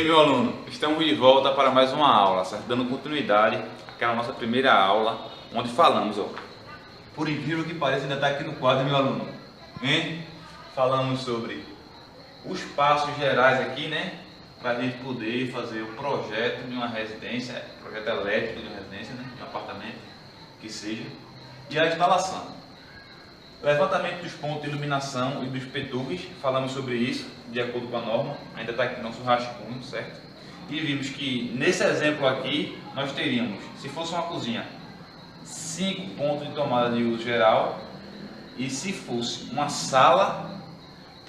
meu aluno, estamos de volta para mais uma aula, certo? Dando continuidade àquela nossa primeira aula, onde falamos, ó, por incrível que pareça, ainda está aqui no quadro, meu aluno, hein? Falamos sobre os passos gerais aqui, né? Para a gente poder fazer o projeto de uma residência, projeto elétrico de uma residência, né? De um apartamento, que seja, e a instalação. Levantamento dos pontos de iluminação e dos petúgues, falamos sobre isso, de acordo com a norma, ainda está aqui no nosso rascunho, certo? E vimos que nesse exemplo aqui, nós teríamos, se fosse uma cozinha, 5 pontos de tomada de uso geral, e se fosse uma sala,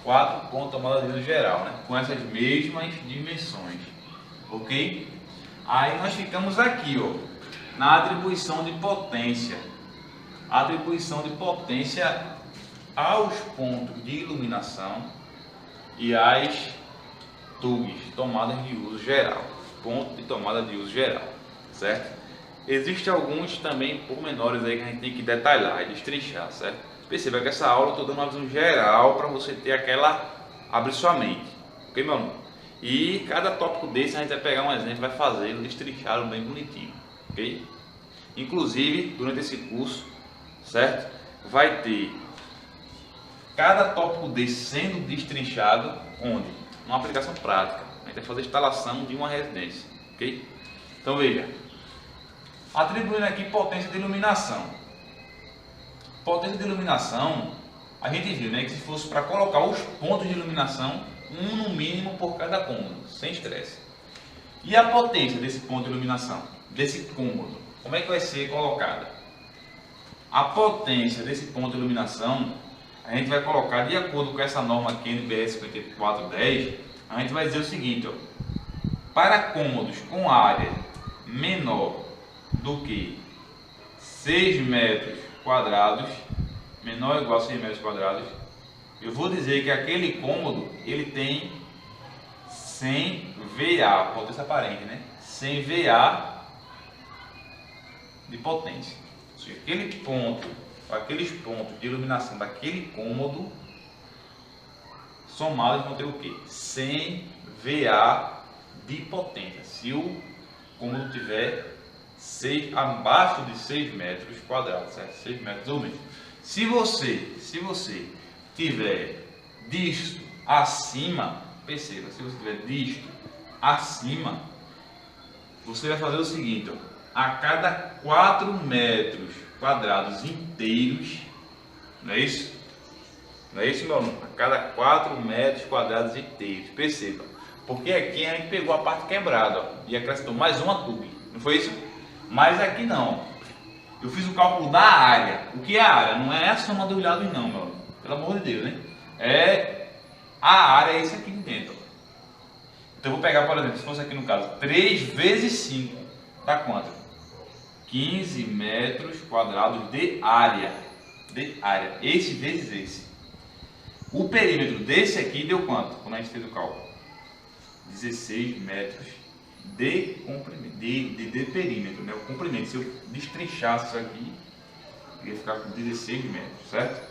4 pontos de tomada de uso geral, né? Com essas mesmas dimensões, ok? Aí nós ficamos aqui, ó, na atribuição de potência. Atribuição de potência aos pontos de iluminação e às tugs, tomadas de uso geral, ponto de tomada de uso geral, certo? Existem alguns também pormenores aí que a gente tem que detalhar e destrinchar, certo? Perceba que essa aula eu estou dando uma visão geral para você ter aquela, abrir sua mente, ok, meu aluno? E cada tópico desse a gente vai pegar um exemplo e vai fazer, destrinchá-lo bem bonitinho, ok? Inclusive, durante esse curso, certo? Vai ter cada tópico desse sendo destrinchado onde? Uma aplicação prática. A gente vai fazer a instalação de uma residência, ok? Então veja, atribuindo aqui potência de iluminação. Potência de iluminação, a gente viu, né, que se fosse para colocar os pontos de iluminação, um no mínimo por cada cômodo, sem estresse. E a potência desse ponto de iluminação, desse cômodo, como é que vai ser colocada? A potência desse ponto de iluminação, a gente vai colocar de acordo com essa norma aqui, NBS 5410, a gente vai dizer o seguinte, ó, para cômodos com área menor do que 6 metros quadrados, menor ou igual a 6 metros quadrados, eu vou dizer que aquele cômodo, ele tem 100 VA, potência aparente, né? 100 VA de potência. Aqueles pontos de iluminação daquele cômodo somados vão ter o que? 100 VA de potência. Se o cômodo tiver abaixo de 6 metros quadrados, certo? 6 metros ou menos. Se você tiver disto acima, perceba, se você tiver disto acima, você vai fazer o seguinte, ó. A cada 4 metros quadrados inteiros, não é isso? Não é isso, meu aluno? A cada 4 metros quadrados inteiros, perceba, porque aqui a gente pegou a parte quebrada, ó, e acrescentou mais uma tube, não foi isso? Mas aqui não, eu fiz o cálculo da área. O que é a área? Não é a soma dos lados não, meu aluno, pelo amor de Deus, né? A área é isso aqui de dentro, ó. Então eu vou pegar, por exemplo, se fosse aqui no caso 3 vezes 5, dá quanto? 15 metros quadrados de área, esse vezes esse. O perímetro desse aqui deu quanto? Quando a gente fez o cálculo, 16 metros de comprimento, de perímetro, né? O comprimento, se eu destrinchasse isso aqui, ia ficar com 16 metros, certo?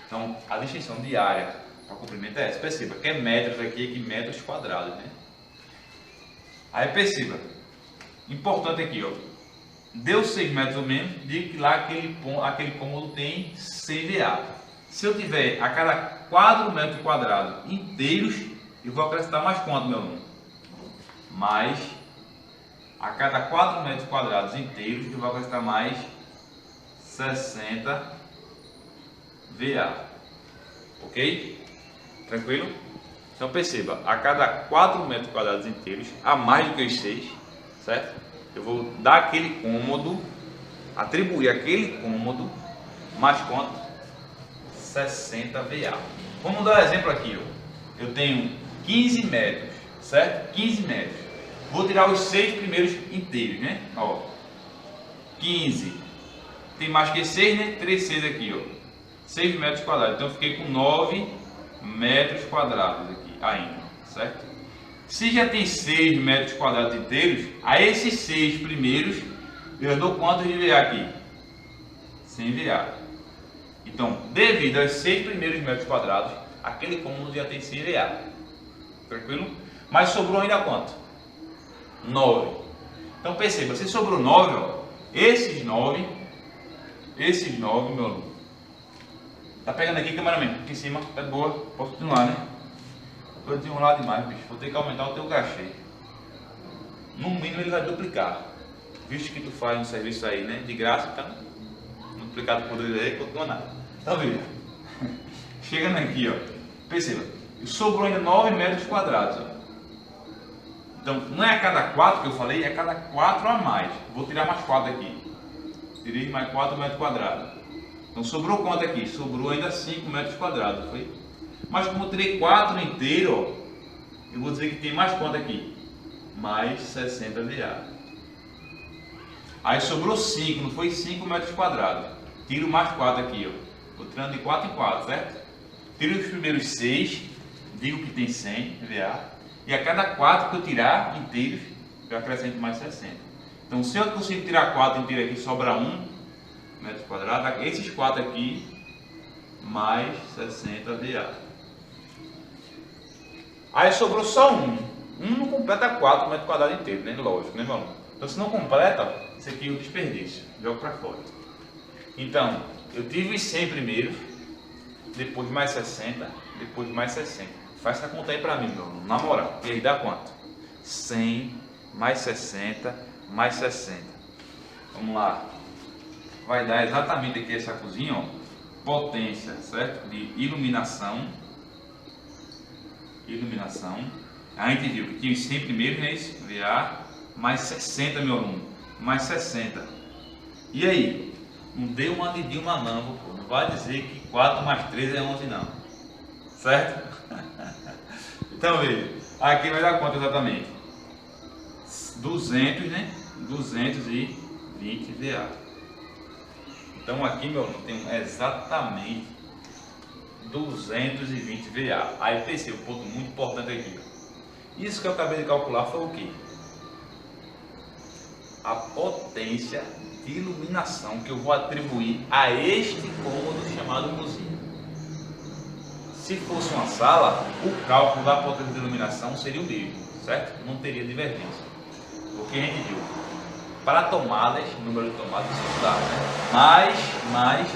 Então, a distinção de área para comprimento é essa. Perceba que é metros aqui metros quadrados, né? Aí perceba, importante aqui, ó, deu 6 metros ou menos, digo que lá aquele cômodo tem 100 VA. Se eu tiver a cada 4 metros quadrados inteiros, eu vou acrescentar mais quanto, meu aluno? Mais, a cada 4 metros quadrados inteiros, eu vou acrescentar mais 60 VA. Ok? Tranquilo? Então perceba, a cada 4 metros quadrados inteiros, a mais do que os 6, certo? Eu vou dar aquele cômodo, atribuir aquele cômodo, mais quanto? 60 VA. Vamos dar um exemplo aqui, ó. Eu tenho 15 metros, certo? 15 metros. Vou tirar os 6 primeiros inteiros, né? Ó, 15. Tem mais que 6, né? 3 6 aqui, ó. 6 metros quadrados. Então eu fiquei com 9 metros quadrados aqui ainda, certo? Se já tem 6 metros quadrados inteiros, a esses 6 primeiros, eu dou quantos de VA aqui? 100 VA. Então, devido aos 6 primeiros metros quadrados, aquele cômodo já tem 100 VA. Tranquilo? Mas sobrou ainda quanto? 9. Então perceba, se sobrou 9, ó, esses 9, meu aluno. Tá pegando aqui, cameraman? Aqui em cima, tá boa. Posso continuar, né? Tô desenrolado demais, bicho. Vou ter que aumentar o teu cachê. No mínimo ele vai duplicar. Visto que tu faz um serviço aí, né? De graça, então multiplicado por 2 aí, continua nada. Então veja. Chegando aqui, ó. Perceba. Sobrou ainda 9 metros quadrados, ó. Então não é a cada 4 que eu falei, é a cada 4 a mais. Vou tirar mais 4 aqui. Tirei mais 4 metros quadrados. Então sobrou quanto aqui? Sobrou ainda 5 metros quadrados, foi? Mas como eu tirei 4 inteiro, ó, eu vou dizer que tem mais quanto aqui? Mais 60 VA. Aí sobrou 5, não foi 5 metros quadrados. Tiro mais 4 aqui, ó. Vou tirando de 4 em 4, certo? Tiro os primeiros 6, digo que tem 100 VA. E a cada 4 que eu tirar inteiros, eu acrescento mais 60. Então se eu consigo tirar 4 inteiros aqui, sobra 1 metro quadrado, esses 4 aqui, mais 60 VA. Aí sobrou só 1. 1 não completa 4 metros quadrados inteiros, né? Lógico, né, meu irmão? Então se não completa, isso aqui é o desperdício. Jogo para fora. Então, eu tive os 100 primeiro, depois mais 60, depois mais 60. Faz essa conta aí para mim, meu irmão, na moral. E aí dá quanto? 100 mais 60 mais 60. Vamos lá. Vai dar exatamente aqui essa cozinha, ó, potência, certo? De iluminação. A gente viu que tinha os 100 primeiros, né? Isso, VA, mais 60, meu aluno, mais 60. E aí? Não deu uma de Dilma não, pô. Não vai dizer que 4 mais 3 é 11 não. Certo? Então veja, aqui vai dar quanto exatamente? 200, né? 220 VA. Então aqui, meu aluno, tem exatamente 220 VA. Aí perceba, um ponto muito importante aqui. Isso que eu acabei de calcular foi o que? A potência de iluminação que eu vou atribuir a este cômodo chamado cozinha. Se fosse uma sala, o cálculo da potência de iluminação seria o mesmo, certo? Não teria divergência. Porque a gente viu, para tomadas, número de tomadas isso dá, né? Mas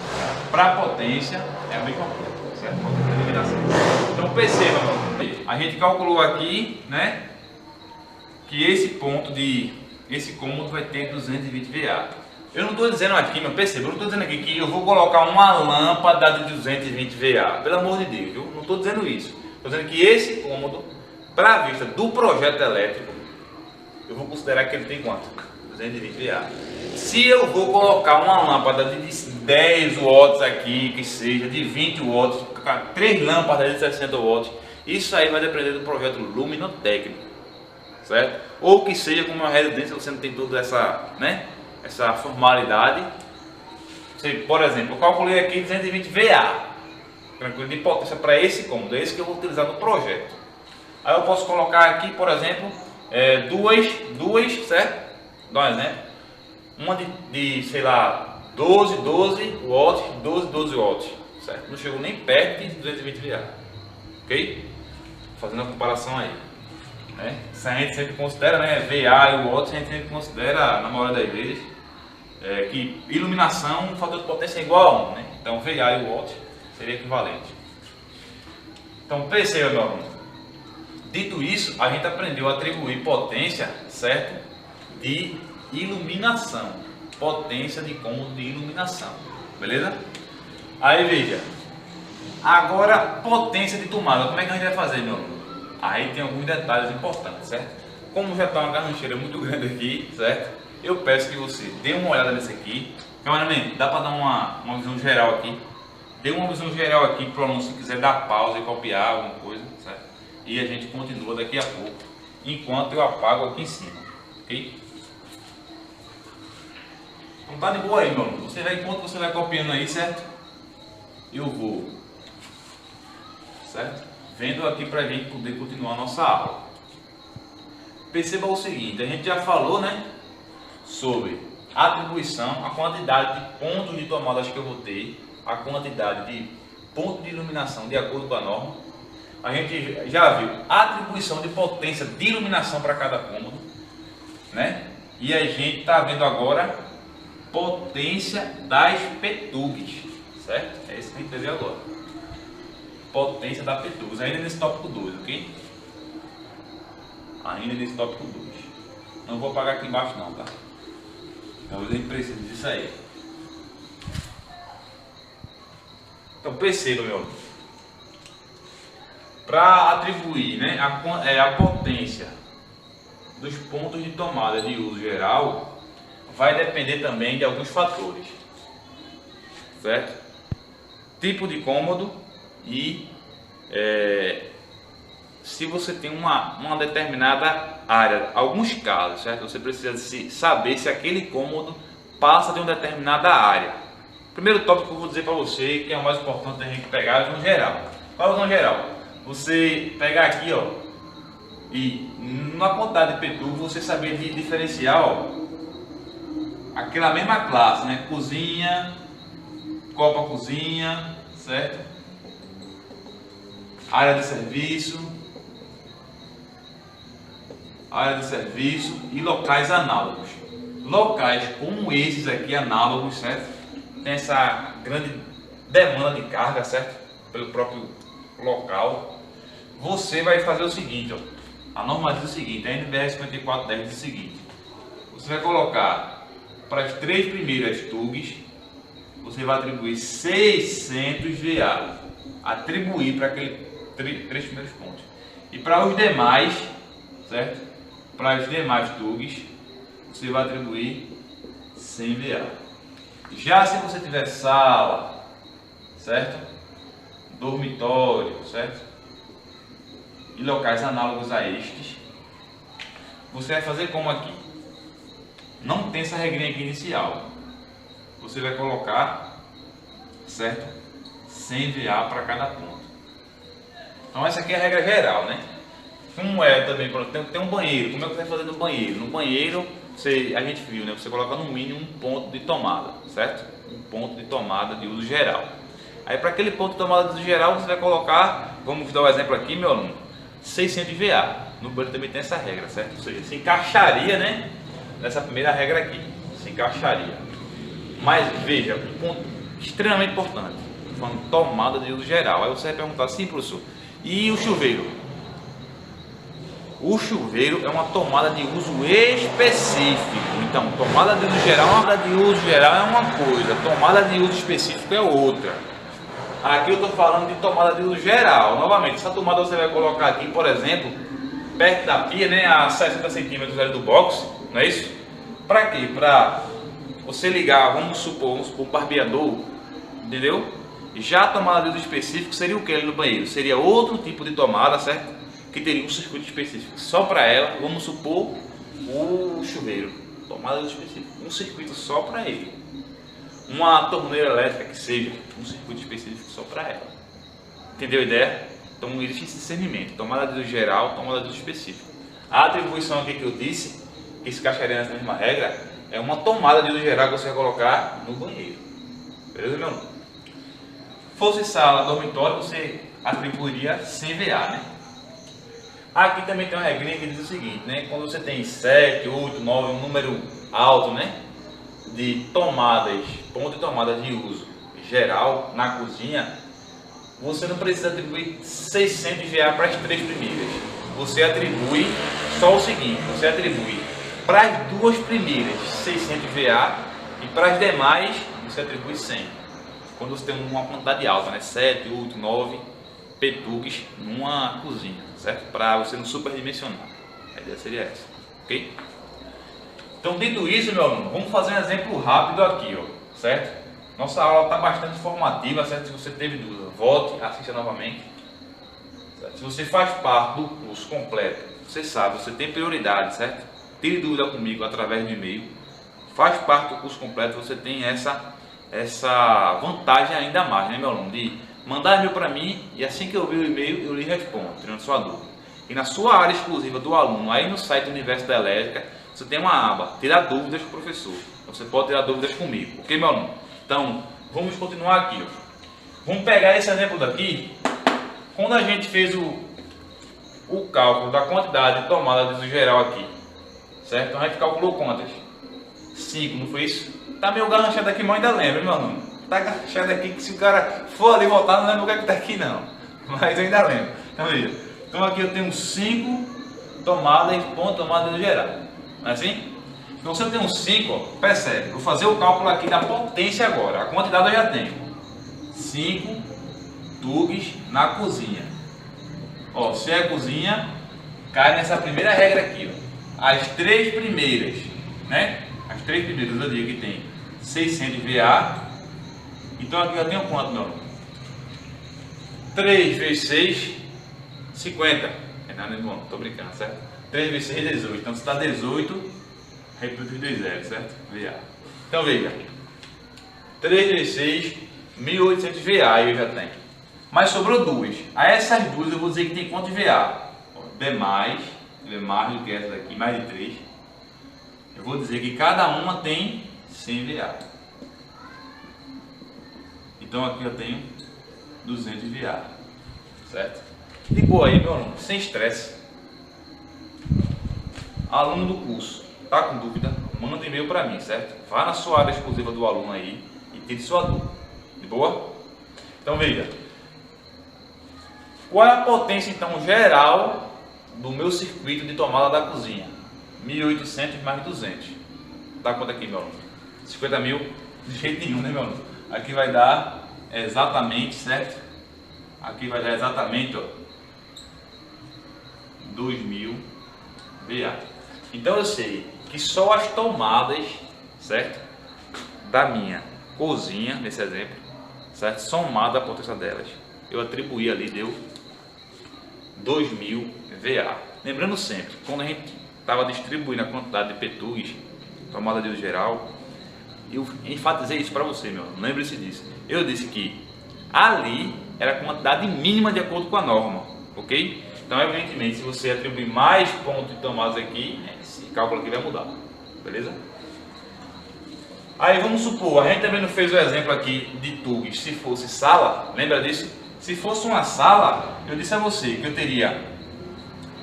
para potência é a mesma coisa, certo? Potência de iluminação. Então perceba, a gente calculou aqui, né? Que esse cômodo vai ter 220 VA. Eu não estou dizendo aqui, mas perceba, eu não estou dizendo aqui que eu vou colocar uma lâmpada de 220 VA, pelo amor de Deus, eu não estou dizendo isso. Estou dizendo que esse cômodo, para a vista do projeto elétrico, eu vou considerar que ele tem quanto? 220 VA. Se eu vou colocar uma lâmpada de 10 watts aqui, que seja de 20 watts, 3 lâmpadas de 60 watts, isso aí vai depender do projeto luminotécnico, certo? Ou que seja como uma residência, você não tem toda essa, né? Essa formalidade. Por exemplo, eu calculei aqui 220 VA, tranquilo, de potência para esse cômodo, é esse que eu vou utilizar no projeto. Aí eu posso colocar aqui, por exemplo, duas, certo? Dá um exemplo. Uma de sei lá, 12 watts, 12 watts, certo? Não chegou nem perto de 220 VA, ok? Fazendo a comparação aí. Isso a gente sempre considera, né? VA e watts, a gente sempre considera, na maioria das vezes, que iluminação, o fator de potência é igual a 1, né? Então VA e watts seria equivalente. Então perceba, meu aluno. Dito isso, a gente aprendeu a atribuir potência, certo? De iluminação. Potência de cômodo de iluminação. Beleza? Aí veja. Agora, potência de tomada. Como é que a gente vai fazer, meu aluno? Aí tem alguns detalhes importantes, certo? Como já está uma garrancheira muito grande aqui, certo? Eu peço que você dê uma olhada nesse aqui. Cameraman, dá para dar uma visão geral aqui? Dê uma visão geral aqui para o aluno se quiser dar pausa e copiar alguma coisa, certo? E a gente continua daqui a pouco, enquanto eu apago aqui em cima, ok? Então tá de boa aí, meu aluno. Você vai, enquanto você vai copiando aí, certo? Eu vou, certo? Vendo aqui para a gente poder continuar a nossa aula. Perceba o seguinte, a gente já falou, né, sobre a atribuição, a quantidade de pontos de tomadas que eu vou ter, a quantidade de pontos de iluminação de acordo com a norma. A gente já viu a atribuição de potência de iluminação para cada cômodo, né? E a gente está vendo agora potência das PETUGs, certo? É isso que a gente vai ver agora. Potência da PETUGs, ainda nesse tópico 2, ok? Ainda nesse tópico 2. Não vou apagar aqui embaixo não, tá? Talvez a gente precise disso aí. Então perceba, meu amigo. Para atribuir, né, a potência dos pontos de tomada de uso geral, vai depender também de alguns fatores, certo? Tipo de cômodo e se você tem uma determinada área, alguns casos, certo? Você precisa saber se aquele cômodo passa de uma determinada área. Primeiro tópico que eu vou dizer para você, que é o mais importante a gente pegar, é o geral. Qual é o visão geral? Você pegar aqui, ó, e na quantidade de PETUG você saber diferenciar, ó, aquela mesma classe, né? Cozinha, copa cozinha, certo? Área de serviço e locais análogos. Locais como esses aqui análogos, certo? Tem essa grande demanda de carga, certo? Pelo próprio local. Você vai fazer o seguinte, ó. A norma diz o seguinte, a NBR 5410 diz o seguinte: você vai colocar para as 3 primeiras TUGs, você vai atribuir 600 VA, atribuir para aqueles 3 primeiros pontos. E para os demais, certo? Para as demais TUGs, você vai atribuir 100 VA. Já se você tiver sala, certo? Dormitório, certo? E locais análogos a estes, você vai fazer como aqui. Não tem essa regrinha aqui inicial. Você vai colocar, certo? 100 VA para cada ponto. Então essa aqui é a regra geral, né? Como é também, tem um banheiro. Como é que você vai fazer no banheiro? No banheiro, a gente viu, né? Você coloca no mínimo um ponto de tomada, certo? Um ponto de tomada de uso geral. Aí para aquele ponto de tomada de uso geral, você vai colocar, vamos dar um exemplo aqui, meu aluno, 600 VA. No banheiro também tem essa regra, certo? Ou seja, se encaixaria, né? Nessa primeira regra aqui, se encaixaria. Mas veja, um ponto extremamente importante, falando tomada de uso geral. Aí você vai perguntar assim, professor, e o chuveiro? O chuveiro é uma tomada de uso específico. Então, tomada de uso geral é uma coisa, tomada de uso específico é outra. Aqui eu estou falando de tomada de uso geral. Novamente, essa tomada você vai colocar aqui, por exemplo, perto da pia, né, a 60 centímetros ali do box, não é isso? Para quê? Para você ligar, vamos supor um barbeador, entendeu? Já a tomada de uso específico seria o que ali no banheiro? Seria outro tipo de tomada, certo? Que teria um circuito específico só para ela, vamos supor o chuveiro, tomada de uso específico, um circuito só para ele. Uma torneira elétrica que seja, um circuito específico só para ela. Entendeu a ideia? Então existe esse discernimento, tomada de uso geral, tomada de uso específico. A atribuição aqui que eu disse, que se encaixaria nessa mesma regra, é uma tomada de uso geral que você vai colocar no banheiro. Beleza, meu irmão? Fosse sala, dormitório, você atribuiria 100 VA, né? Aqui também tem uma regrinha que diz o seguinte, né? Quando você tem 7, 8, 9, um número alto, né? De tomadas, ponto de tomada de uso geral na cozinha, você não precisa atribuir 600 VA para as 3 primeiras. Você atribui só o seguinte, você atribui para as 2 primeiras 600 VA e para as demais você atribui 100. Quando você tem uma quantidade alta, né? 7, 8, 9 PETUGs numa cozinha, certo? Para você não superdimensionar. A ideia seria essa, ok? Então, dito isso, meu aluno, vamos fazer um exemplo rápido aqui, ó, certo? Nossa aula está bastante informativa, certo? Se você teve dúvida, volte, assista novamente. Certo? Se você faz parte do curso completo, você sabe, você tem prioridade, certo? Tire dúvida comigo através do e-mail. Faz parte do curso completo, você tem essa vantagem ainda mais, né, meu aluno? De mandar e-mail para mim e assim que eu ver o e-mail, eu lhe respondo, tirando sua dúvida. E na sua área exclusiva do aluno, aí no site do Universo da Elétrica, você tem uma aba, tirar dúvidas com o professor. Você pode tirar dúvidas comigo, ok, meu aluno? Então, vamos continuar aqui, ó. Vamos pegar esse exemplo daqui Quando a gente fez o cálculo da quantidade de tomada de geral aqui, certo? Então a gente calculou quantas? 5, não foi isso? Tá meio garranchado aqui, mas ainda lembra, meu aluno? Tá garranchado aqui que se o cara for ali voltar, não lembra o que é que tá aqui não. Mas eu ainda lembro. Então veja. Então aqui eu tenho 5 tomadas, ponto tomada de geral. Não é assim? Então se eu tenho 5, ó, percebe? Vou fazer o cálculo aqui da potência agora. A quantidade eu já tenho. 5 tugs na cozinha. Ó, se é cozinha, cai nessa primeira regra aqui, ó. As 3 primeiras, né? As 3 primeiras eu digo que tem 600 VA. Então aqui eu tenho quanto, meu aluno? 3 vezes 6, 50. É nada de bom, tô brincando, certo? 3 vezes 6 é 18. Então se está 18, repito os 2 zeros, certo? VA. Então veja, 3 vezes 6, 1800 VA eu já tenho. Mas sobrou 2. A essas duas eu vou dizer que tem quanto de VA? B mais do que essa daqui, mais de 3. Eu vou dizer que cada uma tem 100 VA. Então aqui eu tenho 200 VA, certo? De boa aí, meu aluno, sem estresse. Aluno do curso, tá com dúvida? Manda e-mail para mim, certo? Vá na sua área exclusiva do aluno aí e tire sua dúvida. De boa? Então veja. Qual é a potência então geral do meu circuito de tomada da cozinha? 1800 mais 200. Dá quanto aqui, meu aluno? 50 mil? De jeito nenhum, né, meu aluno? Aqui vai dar exatamente, certo? Aqui vai dar exatamente, ó, 2000 VA. Então eu sei que só as tomadas, certo? Da minha cozinha, nesse exemplo, certo? Somada a potência delas, eu atribuí ali, deu 2000 VA. Lembrando sempre, quando a gente estava distribuindo a quantidade de PTUGs, tomada de geral, eu enfatizei isso para você, meu. Lembre-se disso. Eu disse que ali era a quantidade mínima de acordo com a norma, ok? Então, evidentemente, se você atribuir mais pontos de tomadas aqui, esse cálculo aqui vai mudar, beleza? Aí vamos supor, a gente também não fez o exemplo aqui de tugs, se fosse sala, lembra disso? Se fosse uma sala, eu disse a você que eu teria,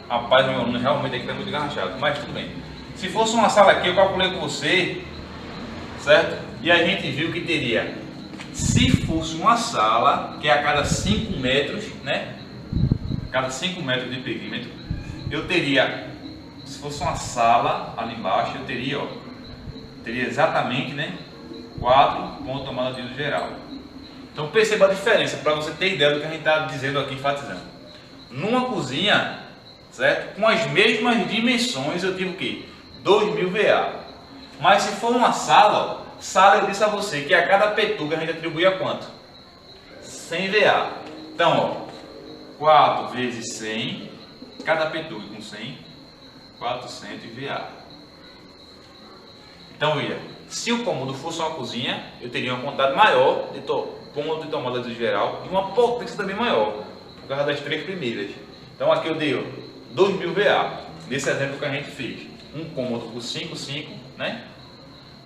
rapaz, meu aluno realmente aqui está muito engarrachado, mas tudo bem. Se fosse uma sala aqui, eu calculei com você, certo? E a gente viu que teria, se fosse uma sala, que é a cada 5 metros, né? Cada 5 metros de perímetro, eu teria, se fosse uma sala ali embaixo, eu teria, ó, teria exatamente, né, 4 pontos de tomada de geral. Então perceba a diferença, para você ter ideia do que a gente está dizendo aqui, enfatizando. Numa cozinha, certo? Com as mesmas dimensões, eu tive o quê? 2000 VA. Mas se for uma sala, ó, sala eu disse a você que a cada petuga a gente atribuía quanto? 100 VA. Então, ó, 4 vezes 100, cada petuga com 100, 400 VA. Então, veja, se o cômodo fosse uma cozinha, eu teria uma quantidade maior de ponto de tomada de geral e uma potência também maior, por causa das 3 primeiras. Então, aqui eu dei 2000 VA, nesse exemplo que a gente fez. Um cômodo por 5, 5, né?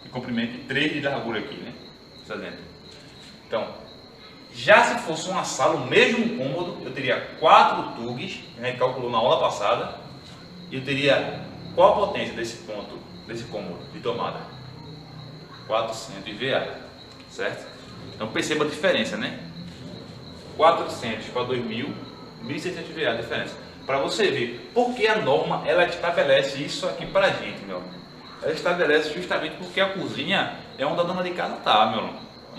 De comprimento e 3 de largura aqui, né? Esse exemplo. Então, já se fosse uma sala, o mesmo cômodo, eu teria 4 tugs, que a gente calculou na aula passada, e eu teria qual a potência desse ponto, desse cômodo de tomada? 400 VA, certo? Então perceba a diferença, né? 400 para 2000, 1600 VA a diferença. Para você ver, porque a norma ela estabelece isso aqui para a gente, meu. Ela estabelece justamente porque a cozinha é onde a dona de casa tá, meu.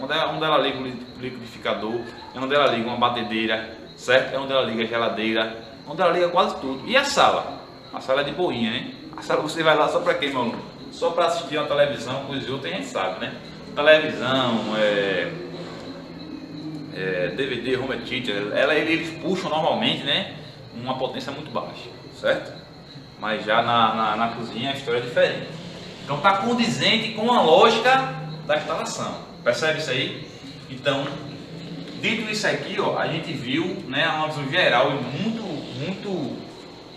Onde ela liga o liquidificador, é onde ela liga uma batedeira, certo? É onde ela liga a geladeira, onde ela liga quase tudo. E a sala? A sala é de boinha, né? A sala você vai lá só para quê, meu aluno? Só para assistir uma televisão, coisa e outra, a gente sabe, né? Televisão, DVD, home theater, eles puxam normalmente, né? Uma potência muito baixa, certo? Mas já na cozinha a história é diferente. Então está condizente com a lógica da instalação. Percebe isso aí? Então, dito isso aqui, ó, a gente viu, né, uma visão geral e muito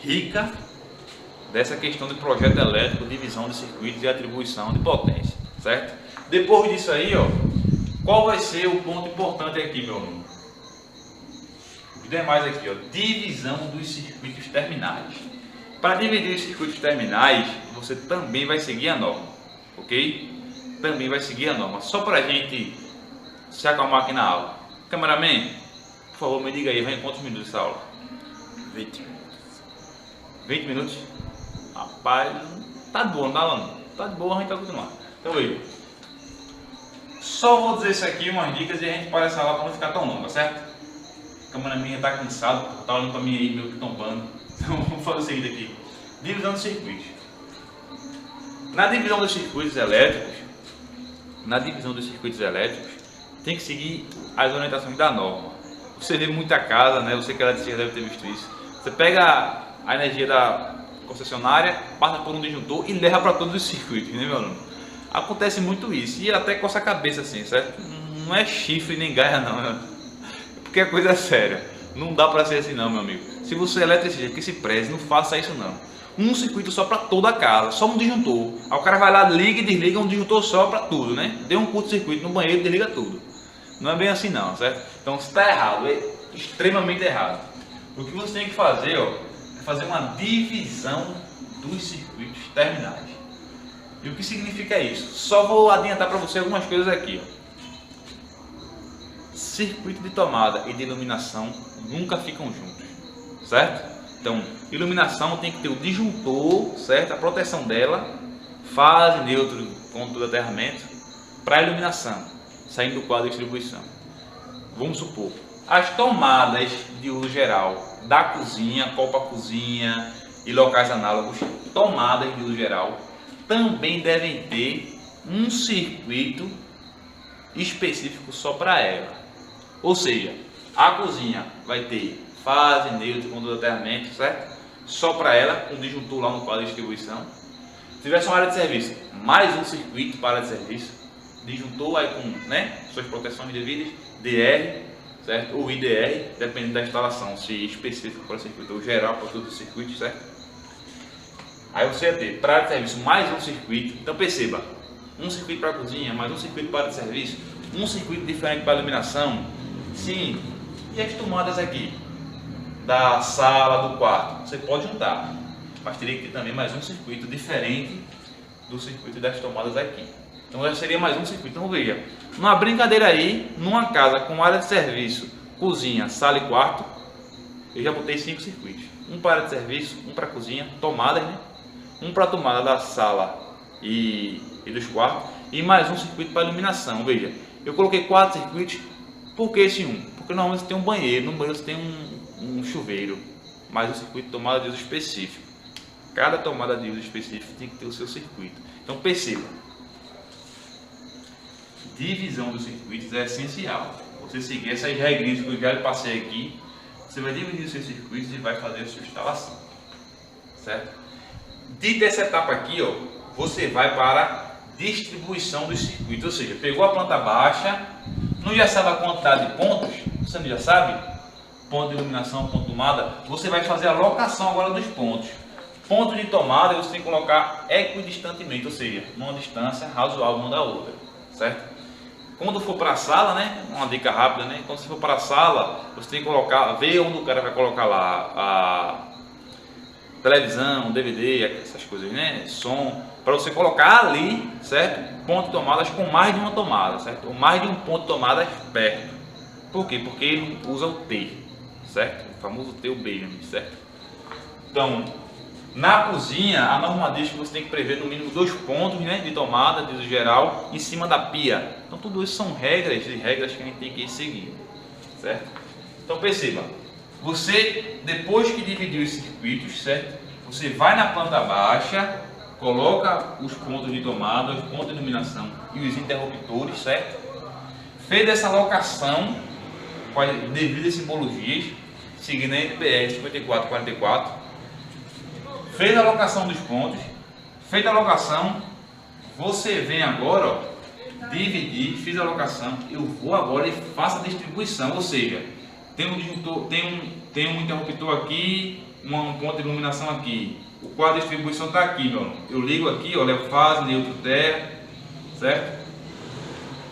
rica dessa questão de projeto elétrico, divisão de circuitos e atribuição de potência, certo? Depois disso aí, ó, qual vai ser o ponto importante aqui, meu aluno? demais aqui, ó, divisão dos circuitos terminais. Para dividir os circuitos terminais, você também vai seguir a norma, ok? Também vai seguir a norma, só para a gente se acalmar aqui na aula. Cameraman, por favor, me diga aí, vai em quantos minutos essa aula? 20 minutos. 20 minutos? Rapaz, tá de boa, não tá, aluno? Tá de boa, a gente tá acostumado. Então, veja. Só vou dizer isso aqui, umas dicas, e a gente para essa aula para não ficar tão longa, certo? A cameraman já tá cansado, tá olhando para mim aí, meio que tombando. Então, vamos fazer o seguinte aqui. Divisão dos circuitos. Na divisão dos circuitos elétricos, tem que seguir as orientações da norma. Você vê muita casa, né? Você que é eletricista deve ter visto isso. Você pega a energia da concessionária, passa por um disjuntor e leva para todos os circuitos, né, meu aluno? Acontece muito isso, e até coça a cabeça assim, certo? Não é chifre nem gaia não, né? Porque a coisa é séria. Não dá para ser assim não, meu amigo. Se você é eletricista, que se preze, não faça isso não. Um circuito só para toda a casa, só um disjuntor. Aí o cara vai lá, liga e desliga um disjuntor só para tudo, né? Deu um curto-circuito no banheiro e desliga tudo. Não é bem assim não, certo? Então se está errado, é extremamente errado. O que você tem que fazer, ó, é fazer uma divisão dos circuitos terminais. E o que significa isso? Só vou adiantar para você algumas coisas aqui, ó. Circuito de tomada e de iluminação nunca ficam juntos, certo? Então, iluminação tem que ter o disjuntor, certo? A proteção dela, fase, neutro, ponto do aterramento, para a iluminação, saindo do quadro de distribuição. Vamos supor, as tomadas de uso geral da cozinha, copa cozinha e locais análogos, tomadas de uso geral, também devem ter um circuito específico só para ela. Ou seja, a cozinha vai ter fase, neutro, ponto de aterramento, certo? Só para ela, com um disjuntor lá no quadro de distribuição. Se tivesse uma área de serviço, mais um circuito para a área de serviço, disjuntor aí com, né, suas proteções devidas, DR, certo? Ou IDR, dependendo da instalação, se específico para o circuito ou geral para todos os circuitos, certo? Aí você vai ter para a área de serviço mais um circuito. Então perceba, um circuito para a cozinha, mais um circuito para a área de serviço, um circuito diferente para a iluminação. Sim, e as tomadas aqui da sala, do quarto, você pode juntar, mas teria que ter também mais um circuito diferente do circuito das tomadas aqui. Então já seria mais um circuito. Então veja, numa brincadeira aí, numa casa com área de serviço, cozinha, sala e quarto, eu já botei 5 circuitos. Um para a área de serviço, um para a cozinha, tomadas, né? Um para a tomada da sala e dos quartos, e mais um circuito para iluminação. Veja, eu coloquei 4 circuitos. Por que esse um? Porque normalmente você tem um banheiro, no banheiro você tem um chuveiro, mais um circuito de tomada de uso específico. Cada tomada de uso específico tem que ter o seu circuito. Então perceba, divisão dos circuitos é essencial. Você seguir essas regrinhas que eu já lhe passei aqui, você vai dividir os seus circuitos e vai fazer a sua instalação, certo? Dita essa etapa aqui, ó, você vai para a distribuição dos circuitos, ou seja, pegou a planta baixa, não já sabe a quantidade de pontos, você não já sabe? Ponto de iluminação, ponto de tomada, você vai fazer a locação agora dos pontos. Ponto de tomada você tem que colocar equidistantemente, ou seja, numa distância razoável uma da outra, certo? Quando for para a sala, né, uma dica rápida, né, quando você for para a sala, você tem que colocar, ver onde o cara vai colocar lá a televisão, DVD, essas coisas, né, som, para você colocar ali, certo? Ponto de tomadas com mais de uma tomada, certo? Ou mais de um ponto de tomada perto. Por quê? Porque ele usa o T, certo? O famoso T, o Benjamin, certo? Então, na cozinha, a norma diz que você tem que prever no mínimo 2 pontos, né, de tomada, de uso geral, em cima da pia. Então, tudo isso são regras e regras que a gente tem que ir seguindo, certo? Então, perceba, você, depois que dividiu os circuitos, certo? Você vai na planta baixa, coloca os pontos de tomada, os pontos de iluminação e os interruptores, certo? Fez essa alocação com as devidas simbologias, seguindo a NPR 5444. Fez a alocação dos pontos, feita a alocação, você vem agora, ó, dividir, fiz a alocação, eu vou agora e faço a distribuição, ou seja, tem um disjuntor, tem um interruptor aqui, um ponto de iluminação aqui, o quadro de distribuição está aqui, meu irmão. Eu ligo aqui, ó, levo fase, neutro, terra, certo?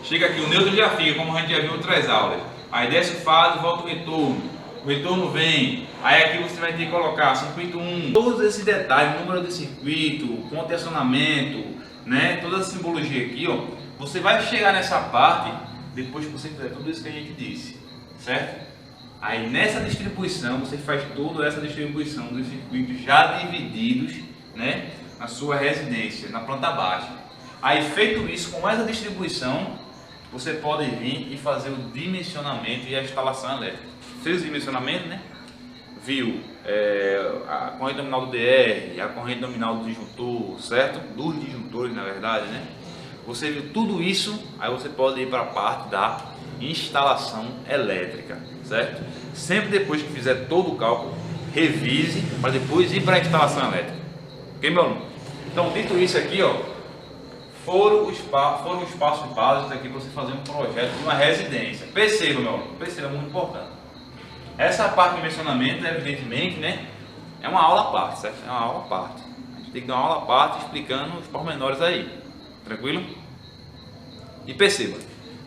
Chega aqui, o neutro já fica, como a gente já viu em outras aulas. Aí desce fase, volta o retorno. o retorno vem, aí aqui você vai ter que colocar circuito 1, todos esses detalhes, número de circuito, contencionamento, né? Toda a simbologia aqui, ó, você vai chegar nessa parte depois que você fizer tudo isso que a gente disse, certo? Aí nessa distribuição, você faz toda essa distribuição dos circuitos já divididos, né, na sua residência, na planta baixa. Aí feito isso, com essa distribuição, você pode vir e fazer o dimensionamento e a instalação elétrica. Fez o dimensionamento, né? Viu a corrente nominal do DR, a corrente nominal do disjuntor, certo? Dos disjuntores, na verdade, né? Você viu tudo isso, aí você pode ir para a parte da instalação elétrica, certo? Sempre depois que fizer todo o cálculo, revise para depois ir para a instalação elétrica. Ok, meu aluno? Então, dito isso aqui, ó, foram os passos básicos aqui para você fazer um projeto de uma residência. Perceba, meu aluno, perceba, é muito importante. Essa parte de dimensionamento, evidentemente, né, é uma aula à parte, certo? É uma aula à parte. A gente tem que dar uma aula à parte explicando os pormenores aí. Tranquilo? E perceba,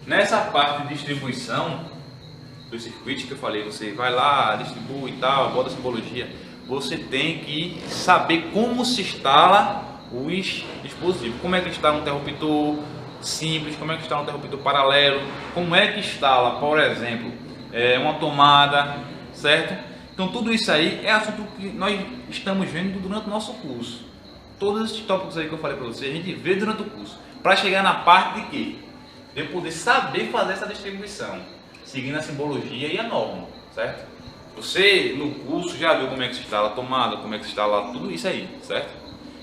nessa parte de distribuição dos circuitos que eu falei, você vai lá, distribui e tal, bota a simbologia, você tem que saber como se instala os dispositivos. Como é que instala um interruptor simples, como é que instala um interruptor paralelo, como é que instala, por exemplo, uma tomada, certo? Então tudo isso aí é assunto que nós estamos vendo durante o nosso curso. Todos esses tópicos aí que eu falei para você, a gente vê durante o curso, para chegar na parte de quê? De eu poder saber fazer essa distribuição, seguindo a simbologia e a norma, certo? Você no curso já viu como é que se instala a tomada, como é que se instala tudo isso aí, certo?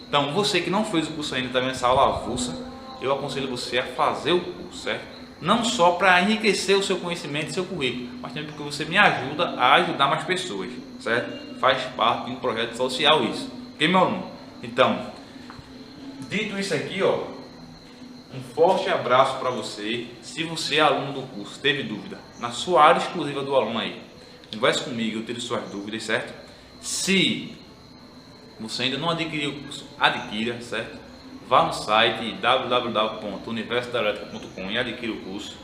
Então você que não fez o curso ainda, está vendo essa aula avulsa, eu aconselho você a fazer o curso, certo? Não só para enriquecer o seu conhecimento e seu currículo, mas também porque você me ajuda a ajudar mais pessoas, certo? Faz parte de um projeto social isso, ok, meu aluno? Então, dito isso aqui, ó, um forte abraço para você. Se você é aluno do curso, teve dúvida, na sua área exclusiva do aluno aí, converse comigo, eu tiro suas dúvidas, certo? Se você ainda não adquiriu o curso, adquira, certo? Vá no site www.universidadeelétrica.com e adquira o curso.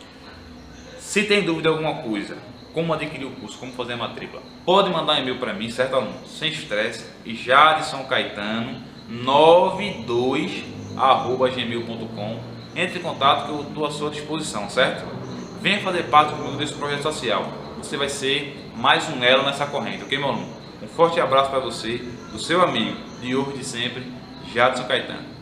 Se tem dúvida alguma coisa, como adquirir o curso, como fazer a matrícula, pode mandar um e-mail para mim, certo, aluno? Sem estresse, jadson.caetano92@gmail.com. Entre em contato que eu estou à sua disposição, certo? Venha fazer parte comigo desse projeto social. Você vai ser mais um elo nessa corrente, ok, meu aluno? Um forte abraço para você, do seu amigo, de hoje e de sempre, Jadson Caetano.